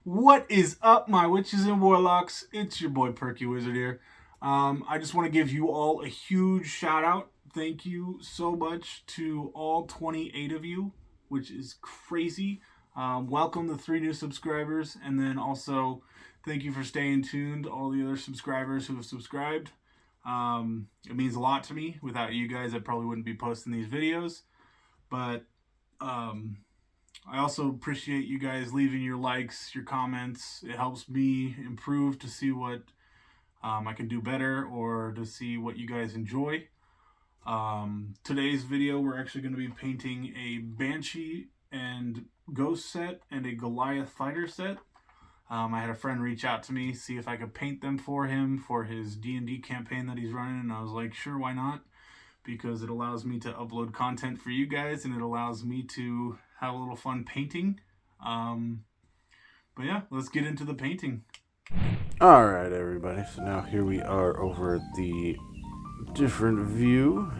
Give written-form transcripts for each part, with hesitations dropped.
What is up, my witches and warlocks? It's your boy Perky.Wizard here. I just want to give you all a huge shout out. Thank you so much to all 28 of you, which is crazy. Welcome the 3 new subscribers, and then also thank you for staying tuned, all the other subscribers who have subscribed. It means a lot to me. Without you guys, I probably wouldn't be posting these videos. But I also appreciate you guys leaving your likes, your comments. It helps me improve to see what I can do better or to see what you guys enjoy. Today's video, we're actually going to be painting a Banshee and Ghost set and a Goliath fighter set. I had a friend reach out to me, see if I could paint them for him for his D&D campaign that he's running, and I was like, sure, why not? Because it allows me to upload content for you guys, and it allows me to have a little fun painting. But yeah, let's get into the painting. Alright everybody, so now here we are over the different view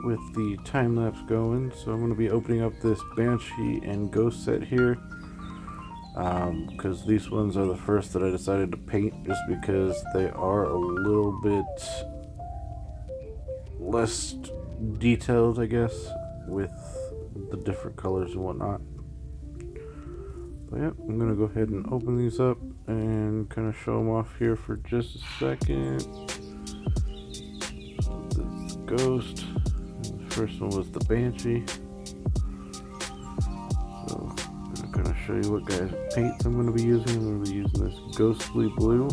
with the time-lapse going. So I'm going to be opening up this Banshee and Ghost set here, because these ones are the first that I decided to paint just because they are a little bit less detailed, I guess, with the different colors and whatnot. But yeah, I'm going to go ahead and open these up and kind of show them off here for just a second. So this is Ghost. And the first one was the Banshee. So I'm going to kind of show you what guys paints I'm going to be using. I'm going to be using this Ghostly Blue.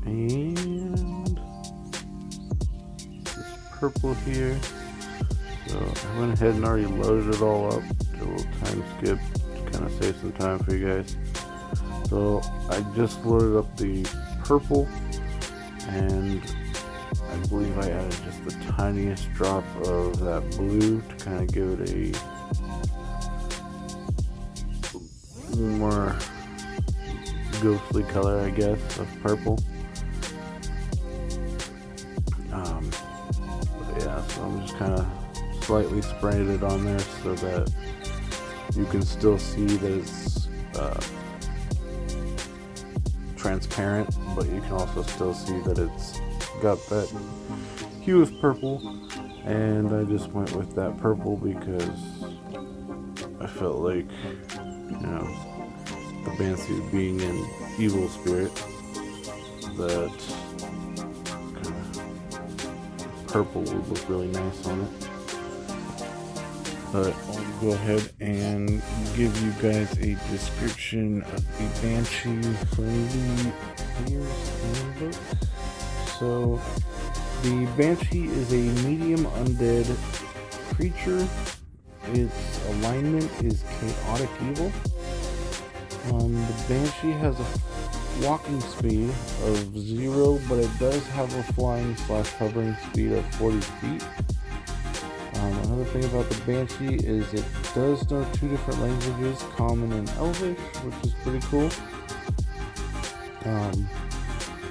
And this purple here. So I went ahead and already loaded it all up. Did a little time skip to kind of save some time for you guys. So I just loaded up the purple, and I believe I added just the tiniest drop of that blue to kind of give it a more ghostly color, I guess, of purple. But yeah, so I'm just kind of slightly sprayed it on there so that you can still see that it's transparent, but you can also still see that it's got that hue of purple. And I just went with that purple because I felt like, you know, the Banshee being an evil spirit, that kind of purple would look really nice on it. But I'll go ahead and give you guys a description of the Banshee from the Player's Handbook. So, the Banshee is a medium undead creature. Its alignment is chaotic evil. The Banshee has a walking speed of 0, but it does have a flying/hovering speed of 40 feet. Another thing about the Banshee is it does know 2 different languages, Common and Elvish, which is pretty cool.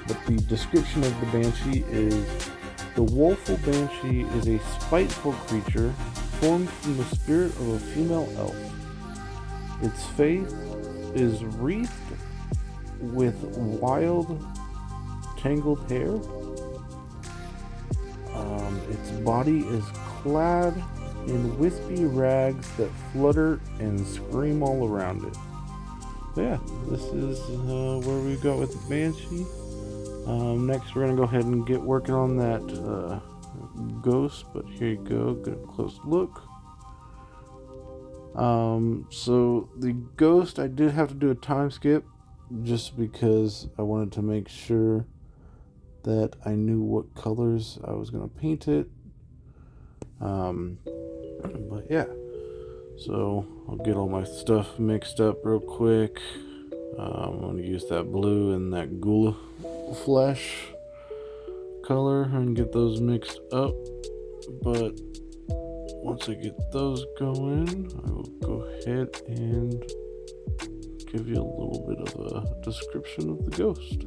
But the description of the Banshee is: the woeful Banshee is a spiteful creature formed from the spirit of a female elf. Its face is wreathed with wild, tangled hair. Its body is clad in wispy rags that flutter and scream all around it. So yeah, this is where we go with the Banshee. Next we're going to go ahead and get working on that Ghost, but here you go, get a close look. So the Ghost, I did have to do a time skip just because I wanted to make sure that I knew what colors I was going to paint it. But yeah, so I'll get all my stuff mixed up real quick. I'm going to use that blue and that ghoul flesh color and get those mixed up. But once I get those going, I will go ahead and give you a little bit of a description of the Ghost.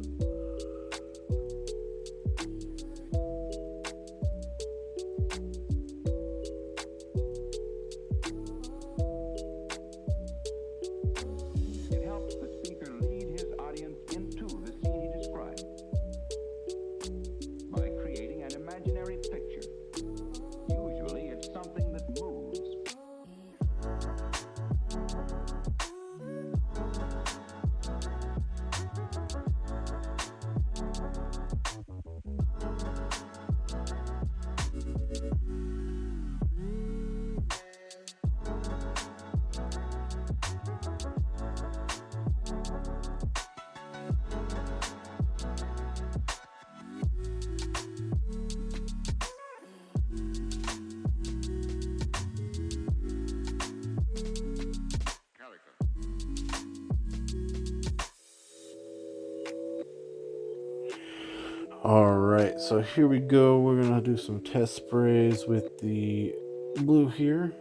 Alright, so here we go. We're gonna do some test sprays with the blue here.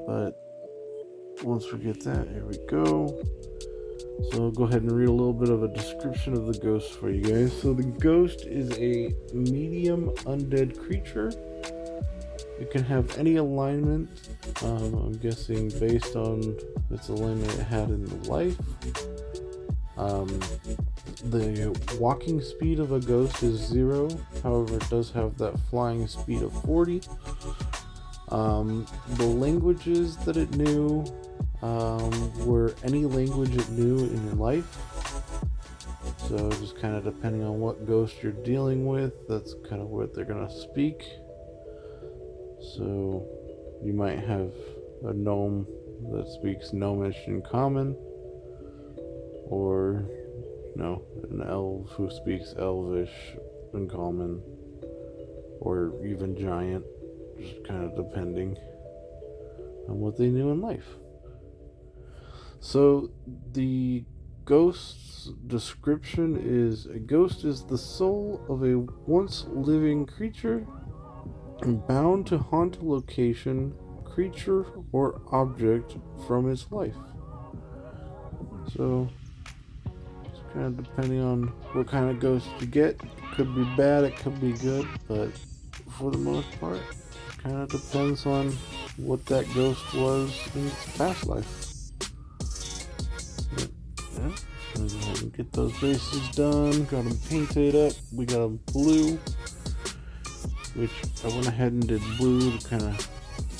But once we get that, here we go. So I'll go ahead and read a little bit of a description of the ghost for you guys. So the ghost is a medium undead creature. It can have any alignment. I'm guessing based on its alignment it had in life. The walking speed of a ghost is 0. However, it does have that flying speed of 40. The languages that it knew were any language it knew in your life. So just kind of depending on what ghost you're dealing with, that's kind of what they're going to speak. So you might have a gnome that speaks gnomish in common, or an elf who speaks elvish in common, or even giant, just kind of depending on what they knew in life. So the ghost's description is: a ghost is the soul of a once living creature bound to haunt a location, creature, or object from its life. So it's kind of depending on what kind of ghost you get. It could be bad, it could be good, but for the most part, it kind of depends on what that ghost was in its past life. Yeah. Go ahead and get those bases done. Got them painted up. We got them blue, which I went ahead and did blue to kind of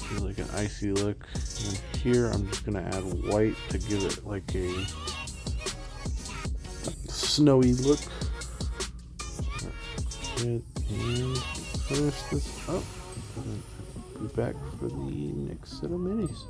do like an icy look. And here I'm just going to add white to give it like a snowy look. And finish this up. And then be back for the next set of minis.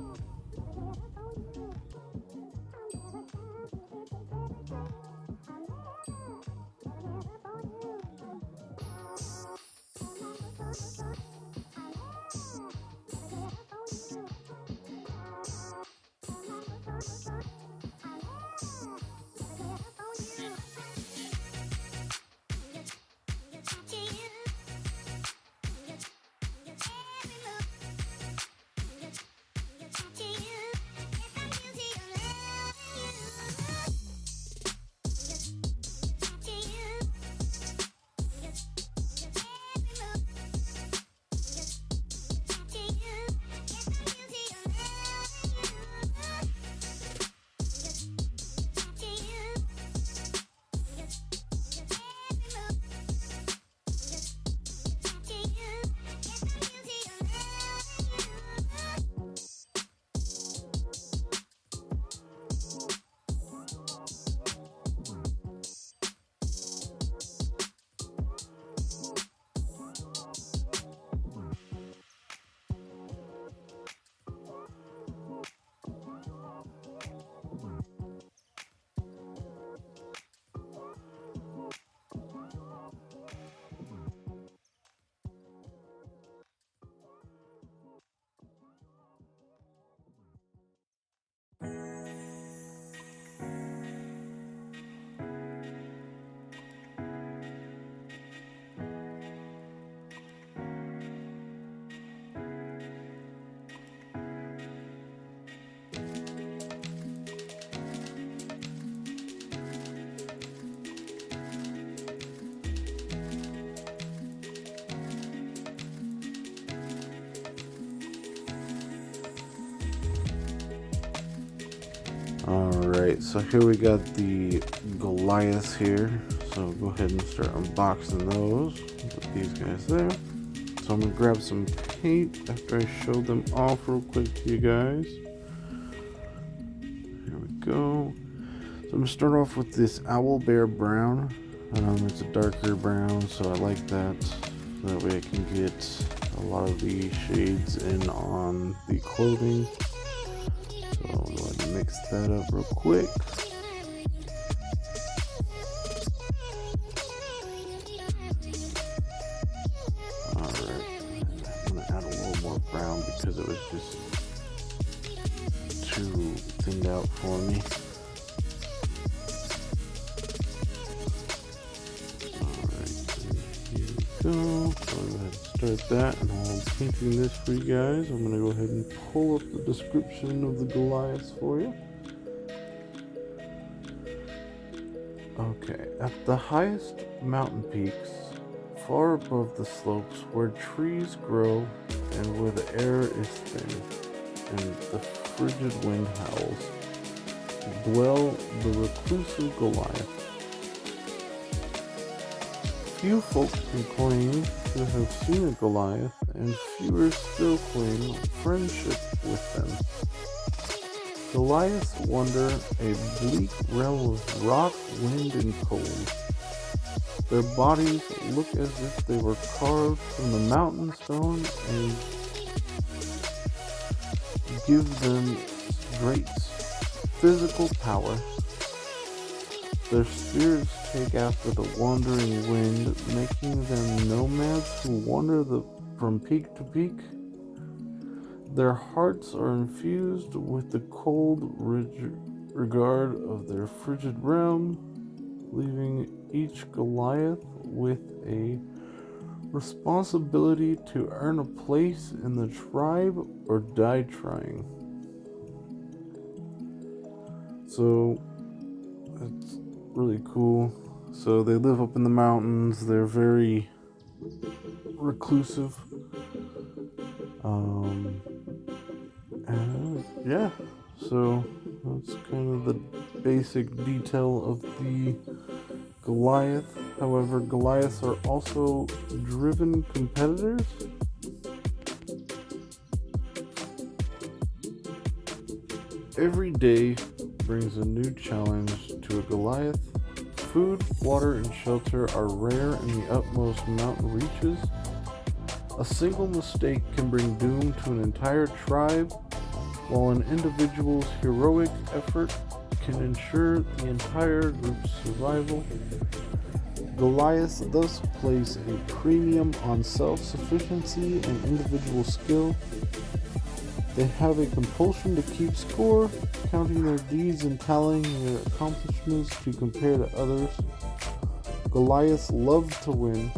Alright, so here we got the Goliaths here. So go ahead and start unboxing those. Put these guys there. So I'm going to grab some paint after I show them off real quick to you guys. Here we go. So I'm going to start off with this Owl Bear Brown. It's a darker brown, so I like that. That way I can get a lot of the shades in on the clothing. So I'll go ahead and mix that up real quick. Alright, I'm going to add a little more brown because it was just too thinned out for me. Alright, at that, and while I'm painting this for you guys, I'm going to go ahead and pull up the description of the Goliaths for you. Okay, at the highest mountain peaks, far above the slopes where trees grow and where the air is thin and the frigid wind howls, dwell the reclusive Goliath. Few folk can claim to have seen a Goliath, and fewer still claim friendship with them. Goliaths wander a bleak realm of rock, wind, and cold. Their bodies look as if they were carved from the mountain stone and give them great physical power. Their spirits take after the wandering wind, making them nomads who wander from peak to peak. Their hearts are infused with the cold regard of their frigid realm, leaving each Goliath with a responsibility to earn a place in the tribe or die trying. So, it's really cool. So they live up in the mountains. They're very reclusive. And yeah, so that's kind of the basic detail of the Goliath. However, Goliaths are also driven competitors. Every day brings a new challenge to a Goliath. Food, water, and shelter are rare in the utmost mountain reaches. A single mistake can bring doom to an entire tribe, while an individual's heroic effort can ensure the entire group's survival. Goliaths thus place a premium on self-sufficiency and individual skill. They have a compulsion to keep score, counting their deeds and tallying their accomplishments to compare to others. Goliaths love to win,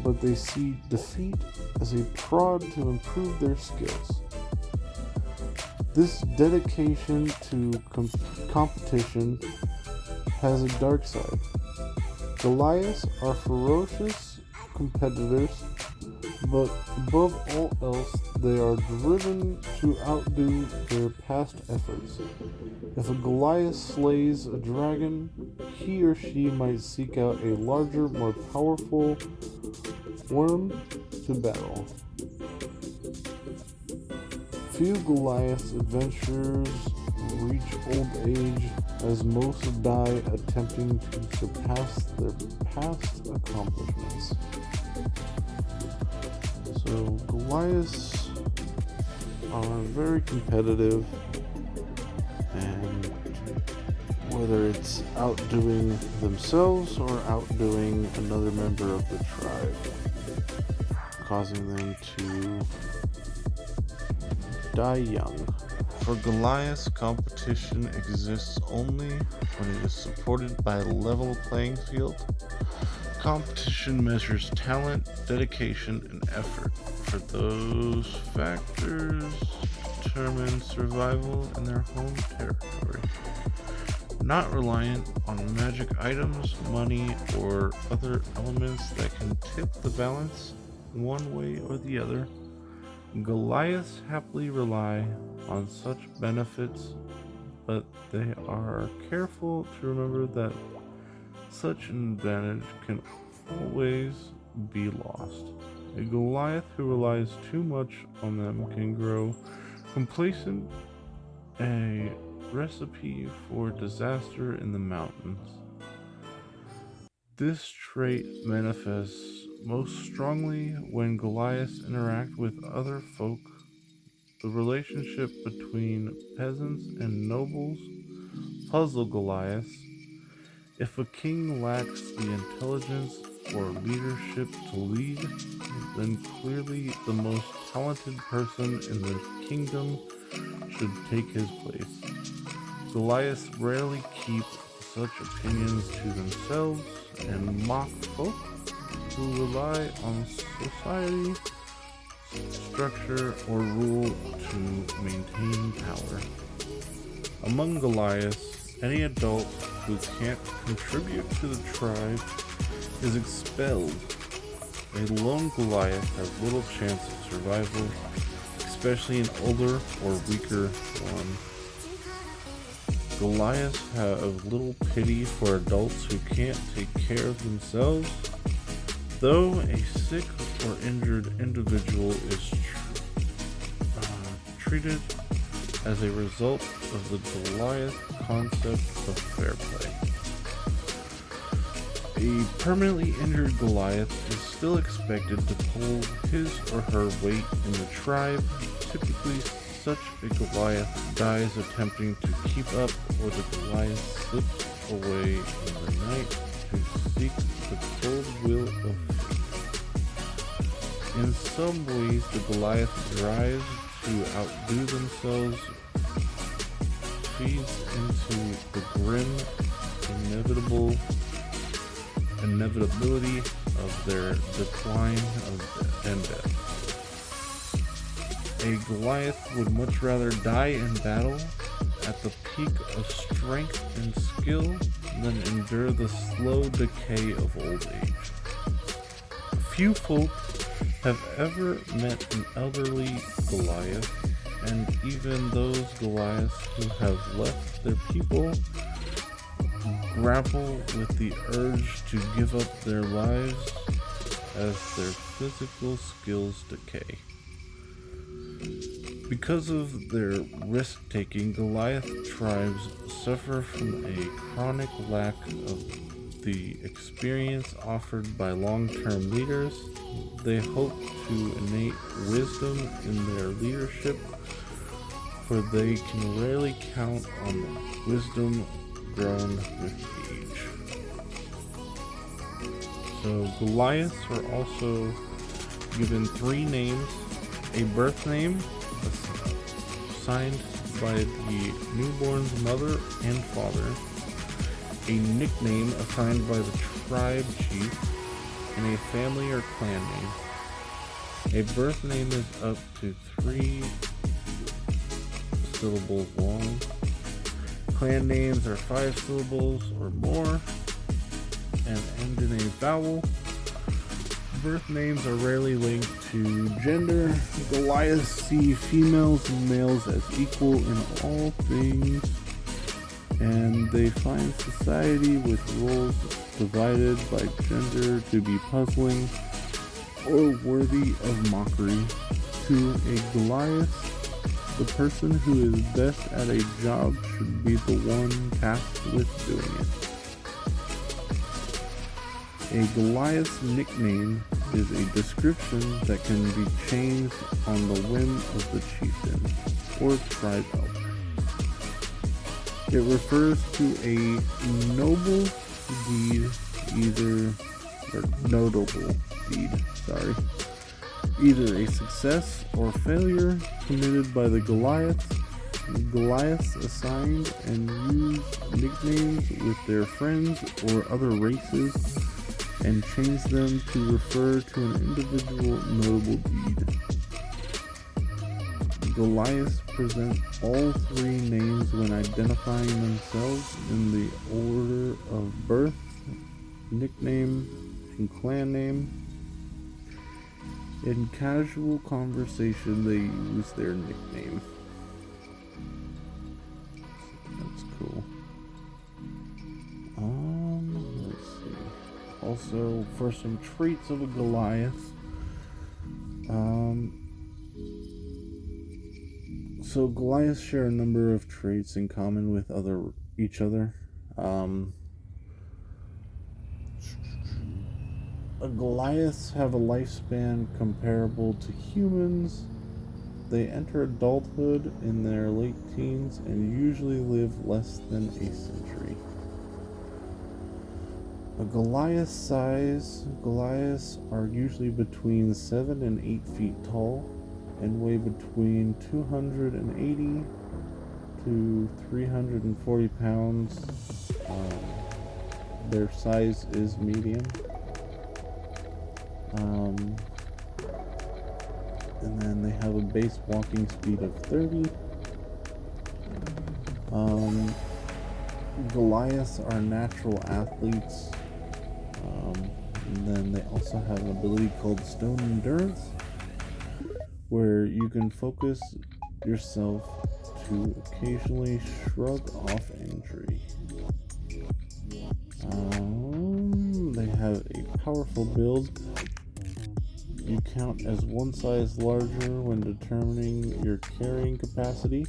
but they see defeat as a prod to improve their skills. This dedication to competition has a dark side. Goliaths are ferocious competitors, but above all else, they are driven to outdo their past efforts. If a Goliath slays a dragon, he or she might seek out a larger, more powerful worm to battle. Few Goliath's adventurers reach old age, as most die attempting to surpass their past accomplishments. So Goliaths are very competitive, and whether it's outdoing themselves or outdoing another member of the tribe, causing them to die young. For Goliaths, competition exists only when it is supported by a level playing field. Competition measures talent, dedication, and effort. For those factors determine survival in their home territory. Not reliant on magic items, money, or other elements that can tip the balance one way or the other, Goliaths happily rely on such benefits, but they are careful to remember that such an advantage can always be lost. A Goliath who relies too much on them can grow complacent, a recipe for disaster in the mountains. This trait manifests most strongly when Goliaths interact with other folk. The relationship between peasants and nobles puzzle Goliaths. If a king lacks the intelligence or leadership to lead, then clearly the most talented person in the kingdom should take his place. Goliaths rarely keep such opinions to themselves and mock folk who rely on society structure or rule to maintain power. Among Goliaths, any adult who can't contribute to the tribe is expelled. A lone Goliath has little chance of survival, especially an older or weaker one. Goliaths have little pity for adults who can't take care of themselves. Though a sick or injured individual is treated as a result of the Goliath concept of fair play. A permanently injured Goliath is still expected to pull his or her weight in the tribe. Typically, such a Goliath dies attempting to keep up, or the Goliath slips away in the night to seek the cold will of fate. In some ways, the Goliath drives to outdo themselves, feeds into the grim inevitability of their decline and death. A Goliath would much rather die in battle at the peak of strength and skill than endure the slow decay of old age. Few folk have ever met an elderly Goliath, and even those Goliaths who have left their people grapple with the urge to give up their lives as their physical skills decay. Because of their risk-taking, Goliath tribes suffer from a chronic lack of the experience offered by long-term leaders. They hope to innate wisdom in their leadership, for they can rarely count on wisdom grown with age. So Goliaths are also given 3 names: a birth name assigned by the newborn's mother and father, a nickname assigned by the tribe chief, and a family or clan name. A birth name is up to 3 syllables long. Clan names are 5 syllables or more and end in a vowel. Birth names are rarely linked to gender. Goliaths see females and males as equal in all things, and they find society with roles divided by gender to be puzzling or worthy of mockery. To a Goliath, the person who is best at a job should be the one tasked with doing it. A Goliath's nickname is a description that can be changed on the whim of the chieftain or tribe elder. It refers to a notable deed, either a success or failure committed by the Goliaths. Goliaths assigned and use nicknames with their friends or other races and change them to refer to an individual notable deed. Goliaths present all 3 names when identifying themselves in the order of birth, nickname, and clan name. In casual conversation, they use their nickname. That's cool. Let's see. Also, for some traits of a Goliath, so Goliaths share a number of traits in common with each other. Goliaths have a lifespan comparable to humans. They enter adulthood in their late teens and usually live less than a century. A Goliath size, Goliaths are usually between 7 and 8 feet tall and weigh between 280 to 340 pounds. Their size is medium. and then they have a base walking speed of 30. Goliaths are natural athletes. And then they also have an ability called Stone Endurance, where you can focus yourself to occasionally shrug off injury. They have a powerful build. You count as one size larger when determining your carrying capacity.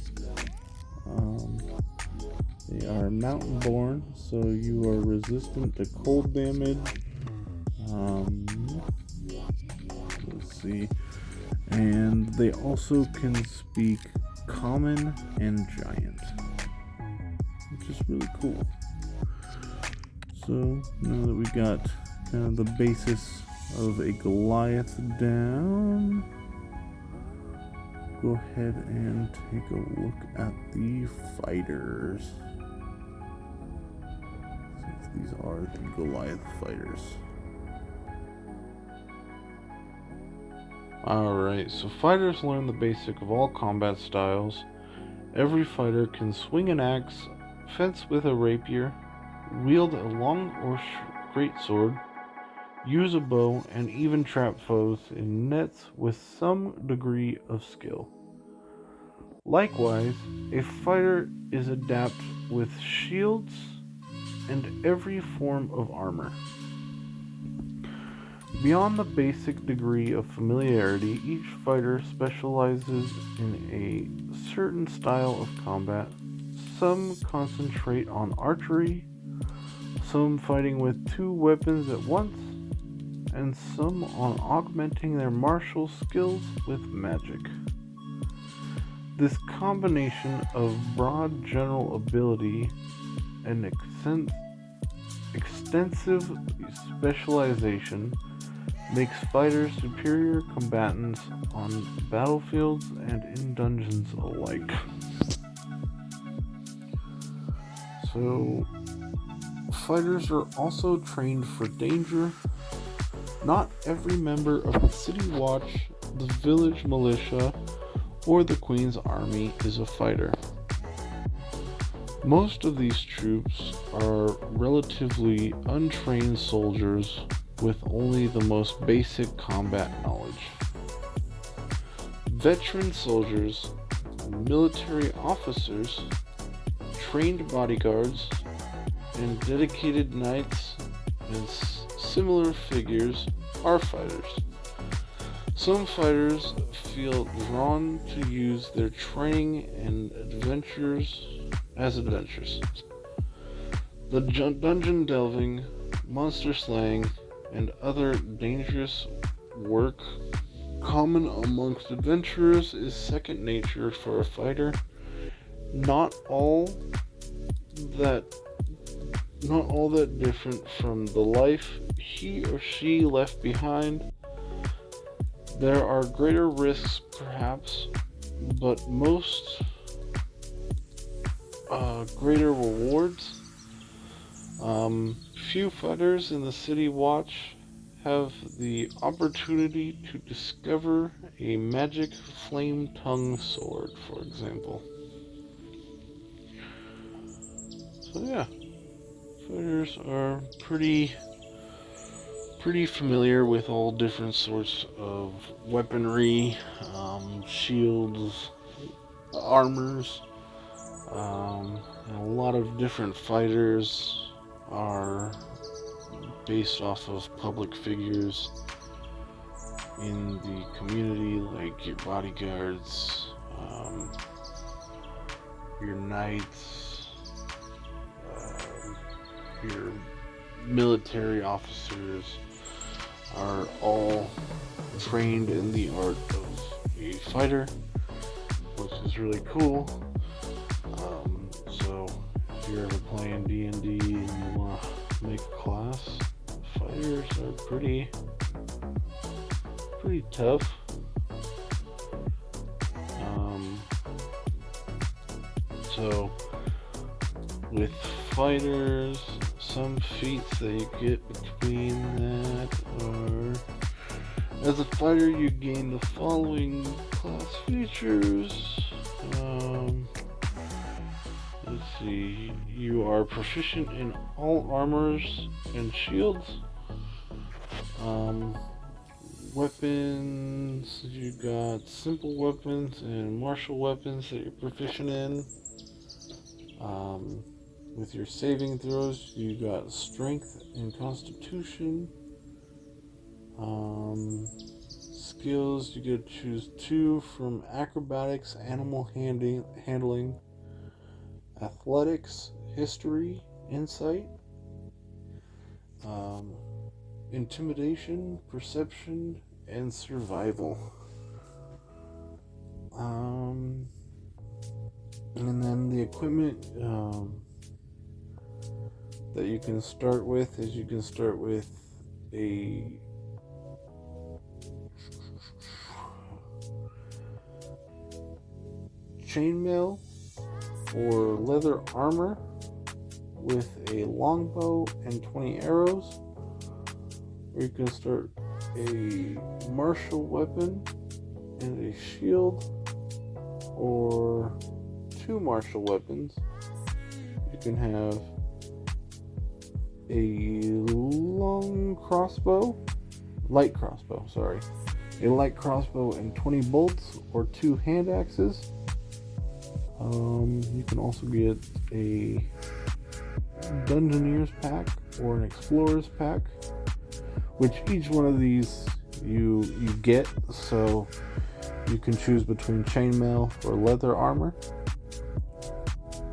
They are mountain born, so you are resistant to cold damage. Let's see. And they also can speak Common and Giant, which is really cool. So now that we got kind of the basis of a Goliath down, go ahead and take a look at the fighters. Since these are the Goliath fighters. Alright, so fighters learn the basic of all combat styles. Every fighter can swing an axe, fence with a rapier, wield a long or great sword, use a bow, and even trap foes in nets with some degree of skill. Likewise, a fighter is adept with shields and every form of armor. Beyond the basic degree of familiarity, each fighter specializes in a certain style of combat. Some concentrate on archery, some fighting with 2 weapons at once, and some on augmenting their martial skills with magic. This combination of broad general ability and extensive specialization makes fighters superior combatants on battlefields and in dungeons alike. So, fighters are also trained for danger. Not every member of the City Watch, the Village Militia, or the Queen's Army is a fighter. Most of these troops are relatively untrained soldiers with only the most basic combat knowledge. Veteran soldiers, military officers, trained bodyguards, and dedicated knights and similar figures are fighters. Some fighters feel drawn to use their training and adventures as adventures. The dungeon delving, monster slaying, and other dangerous work common amongst adventurers is second nature for a fighter. Not all that different from the life he or she left behind. There are greater risks perhaps, but most greater rewards. Few fighters in the City Watch have the opportunity to discover a magic flame tongue sword, for example. So yeah, fighters are pretty familiar with all different sorts of weaponry, shields, armors, and a lot of different fighters are based off of public figures in the community, like your bodyguards, your knights, your military officers are all trained in the art of a fighter, which is really cool. So if you're ever playing D&D and you want to make a class, fighters are pretty tough. So with fighters, some feats that you get between that are As a fighter, you gain the following class features. Let's see. You are proficient in all armors and shields. Weapons, you got simple weapons and martial weapons that you're proficient in. With your saving throws, you got strength and constitution. Skills, you get to choose 2 from acrobatics, animal handling, athletics, history, insight, intimidation, perception, and survival. And then the equipment that you can start with is you can start with a chainmail or leather armor with a longbow and 20 arrows, or you can start a martial weapon and a shield, or 2 martial weapons. You can have a light crossbow and 20 bolts, or 2 hand axes. You can also get a Dungeoneer's pack or an Explorer's pack, which each one of these you get, so you can choose between chainmail or leather armor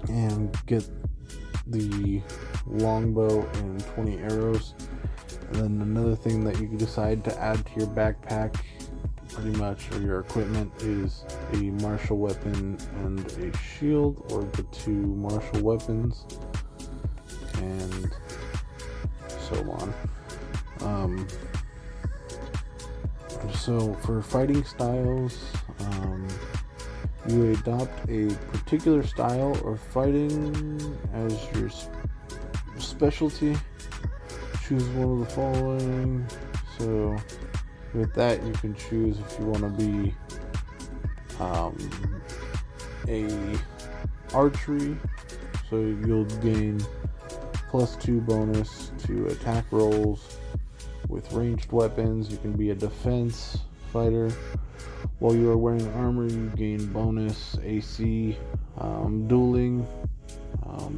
and get the longbow and 20 arrows. And then another thing that you can decide to add to your backpack, pretty much, or your equipment, is a martial weapon and a shield, or the 2 martial weapons, and so on. So for fighting styles, you adopt a particular style of fighting as your specialty. Choose one of the following. So with that, you can choose if you want to be a archery, so you'll gain +2 bonus to attack rolls with ranged weapons. You can be a defense fighter. While you are wearing armor, you gain bonus AC. Dueling,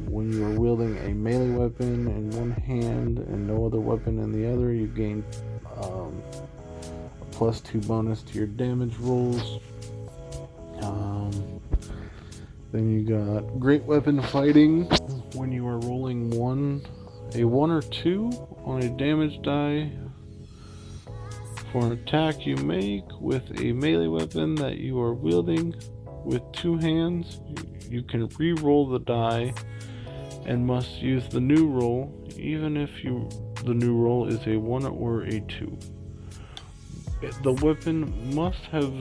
when you are wielding a melee weapon in one hand and no other weapon in the other, you gain a +2 bonus to your damage rolls. Then you got great weapon fighting. When you are rolling a 1 or 2 on a damage die for an attack you make with a melee weapon that you are wielding with 2 hands, you can re-roll the die and must use the new roll, even if the new roll is a 1 or a 2. The weapon must have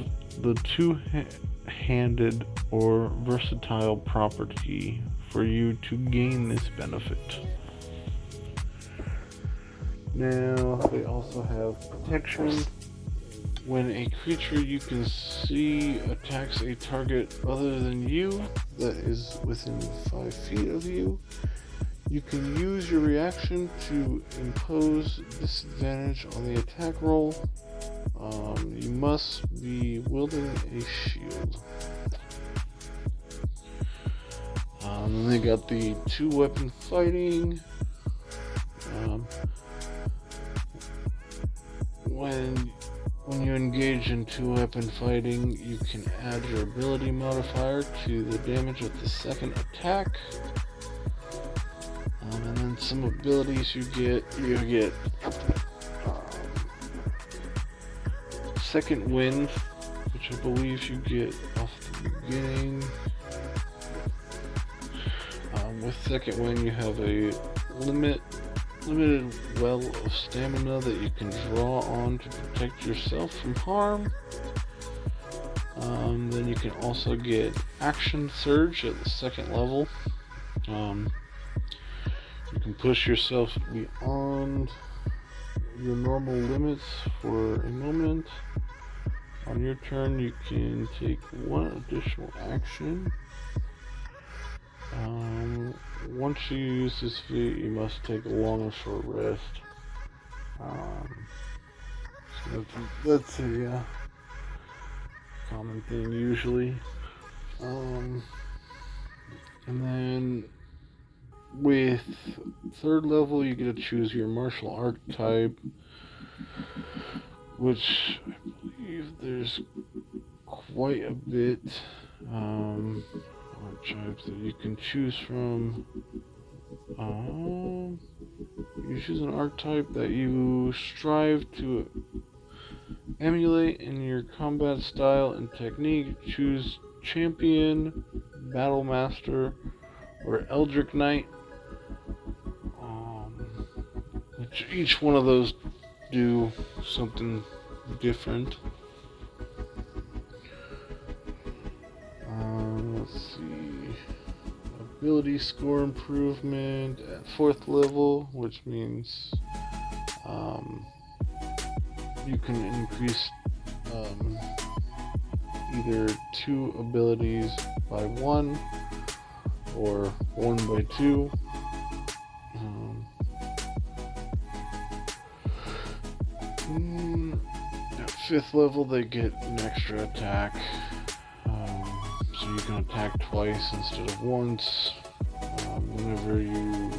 the 2-handed or versatile property for you to gain this benefit. Now, they also have protection. When a creature you can see attacks a target other than you that is within 5 feet of you, you can use your reaction to impose disadvantage on the attack roll. You must be wielding a shield. Then they got the 2-weapon fighting. When you engage in 2-weapon fighting, you can add your ability modifier to the damage of the second attack. And then some abilities you get Second Wind, which I believe you get off the beginning. With Second Wind, you have a limited well of stamina that you can draw on to protect yourself from harm. Then you can also get Action Surge at the 2nd level. You can push yourself beyond your normal limits for a moment. On your turn, you can take one additional action. Once you use this feat, you must take a long or short rest. So that's a common thing usually. And then with 3rd level, you get to choose your martial archetype, which I believe there's quite a bit archetypes that you can choose from. You choose an archetype that you strive to emulate in your combat style and technique. Choose Champion, Battle Master, or Eldritch Knight. Which each one of those do something different. Let's see. Ability score improvement at 4th level, which means you can increase either 2 abilities by 1 or 1 by 2. At 5th level, they get an extra attack. So you can attack twice instead of once. Whenever you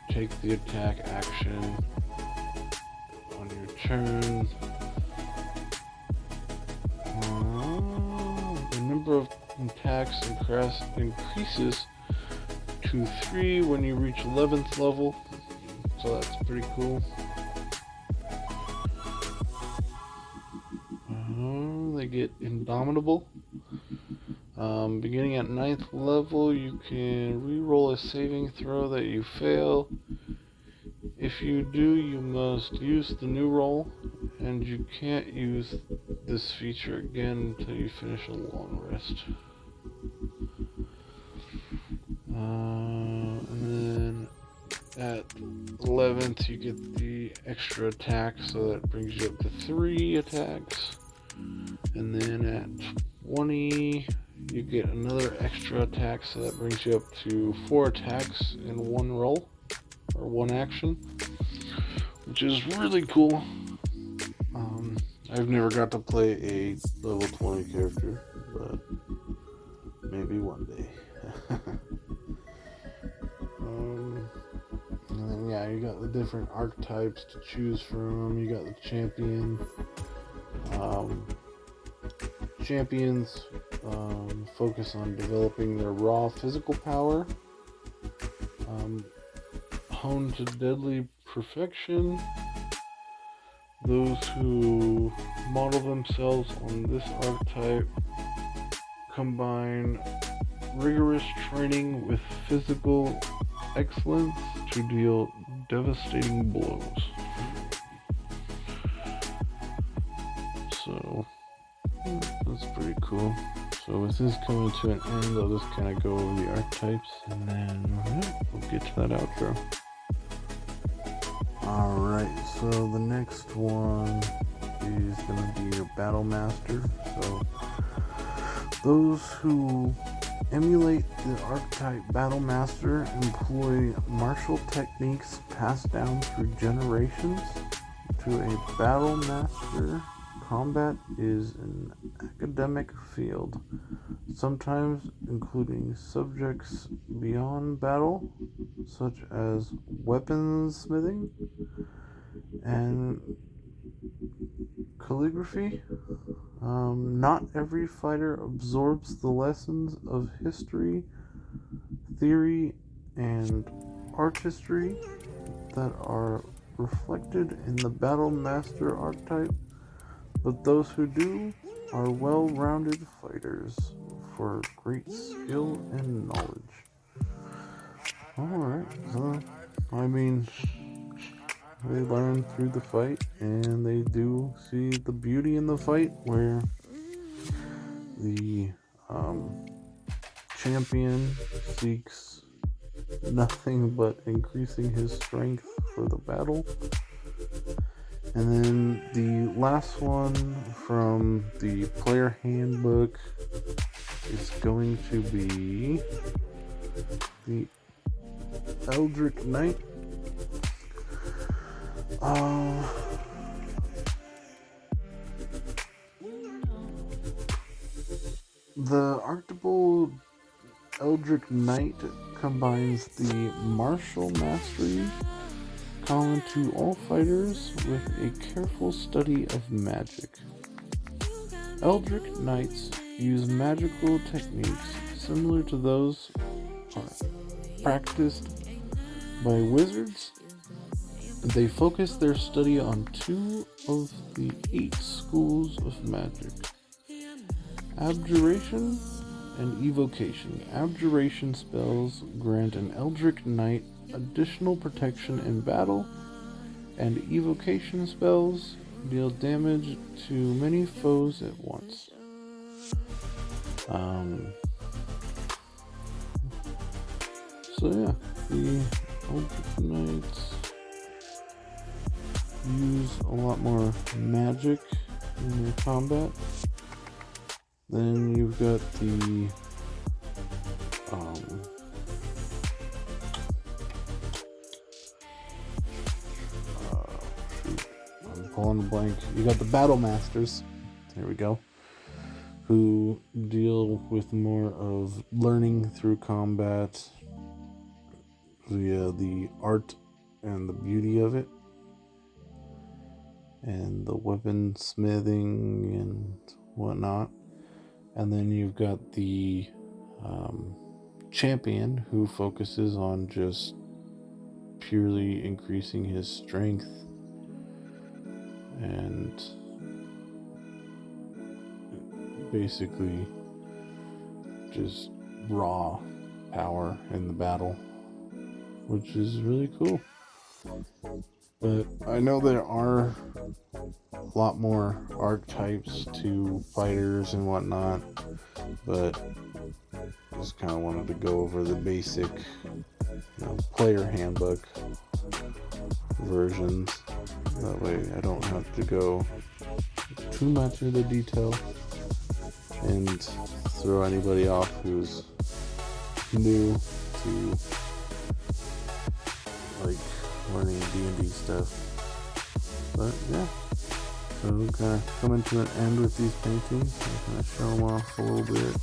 take the attack action on your turn. The number of attacks increases to 3 when you reach 11th level. So that's pretty cool. They get Indomitable. Beginning at 9th level, you can re-roll a saving throw that you fail. If you do, you must use the new roll, and you can't use this feature again until you finish a long rest. And then at 11th, you get the extra attack, so that brings you up to 3 attacks. And then at 20, you get another extra attack, so that brings you up to 4 attacks in one roll, or one action, which is really cool. I've never got to play a level 20 character, but maybe one day. And then yeah, you got the different archetypes to choose from. You got the champion. Champions focus on developing their raw physical power, honed to deadly perfection. Those who model themselves on this archetype combine rigorous training with physical excellence to deal devastating blows. So that's pretty cool. So with this coming to an end, I'll just kind of go over the archetypes, and then we'll get to that outro. Alright, so the next one is going to be your Battle Master. So those who emulate the archetype Battle Master employ martial techniques passed down through generations. To a Battle Master, combat is an academic field, sometimes including subjects beyond battle, such as weaponsmithing and calligraphy. Not every fighter absorbs the lessons of history, theory, and artistry that are reflected in the Battle Master archetype, but those who do are well-rounded fighters for great skill and knowledge. Alright, so, I mean, they learn through the fight, and they do see the beauty in the fight, where the champion seeks nothing but increasing his strength for the battle, And then the last one from the player handbook is going to be the Eldritch Knight. The Arctable Eldritch Knight combines the martial mastery common to all fighters with a careful study of magic. Eldritch Knights use magical techniques similar to those practiced by wizards. They focus their study on 2 of the 8 schools of magic: Abjuration and Evocation. Abjuration spells grant an Eldritch Knight additional protection in battle, and Evocation spells deal damage to many foes at once. So yeah, the Eldritch Knights use a lot more magic in their combat. Then you've got the I'm pulling a blank. You got the Battle Masters. There we go. Who deal with more of learning through combat via the art and the beauty of it, and the weapon smithing and whatnot. And then you've got the champion, who focuses on just purely increasing his strength and basically just raw power in the battle, which is really cool. But I know there are a lot more archetypes to fighters and whatnot, but just kind of wanted to go over the basic, player handbook versions. That way I don't have to go too much into detail and throw anybody off who's new to learning D&D stuff. But yeah, so we're gonna come into an end with these paintings. I'm gonna show them off a little bit,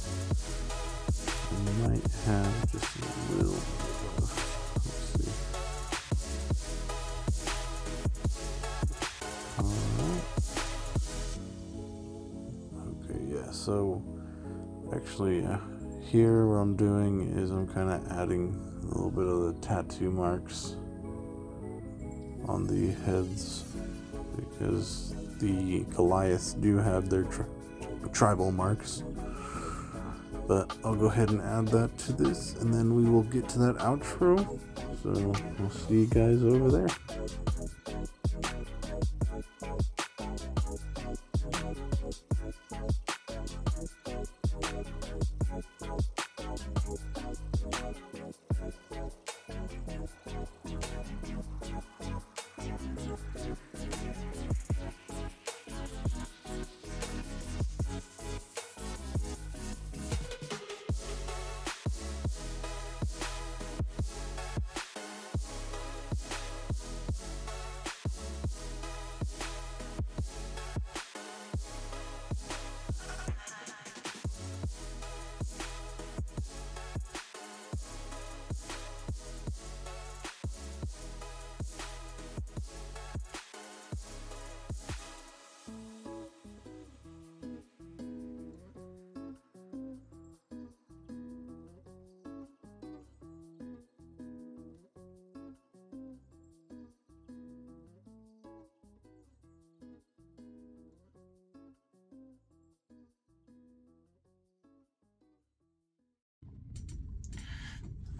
and we might have just a little bit of, let's see. Alright. Okay, yeah, so actually here what I'm doing is I'm kind of adding a little bit of the tattoo marks on the heads, because the Goliaths do have their tribal marks. But I'll go ahead and add that to this, and then we will get to that outro. So we'll see you guys over there.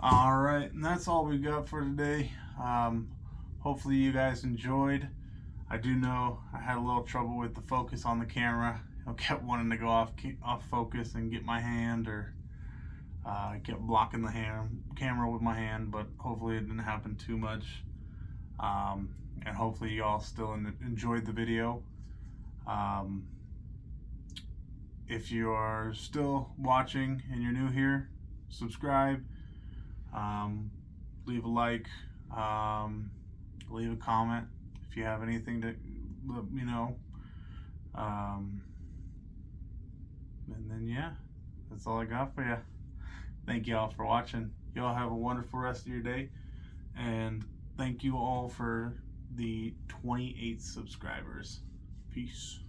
All right, and that's all we got for today. Hopefully you guys enjoyed. I do know I had a little trouble with the focus on the camera. I kept wanting to go off focus and get my hand, or I kept blocking the camera with my hand, but hopefully it didn't happen too much. and hopefully you all still enjoyed the video. If you are still watching and you're new here, subscribe, leave a like, leave a comment if you have anything to let me know. And then yeah, that's all I got for you. Thank you all for watching. You all have a wonderful rest of your day, and thank you all for the 28 subscribers. Peace.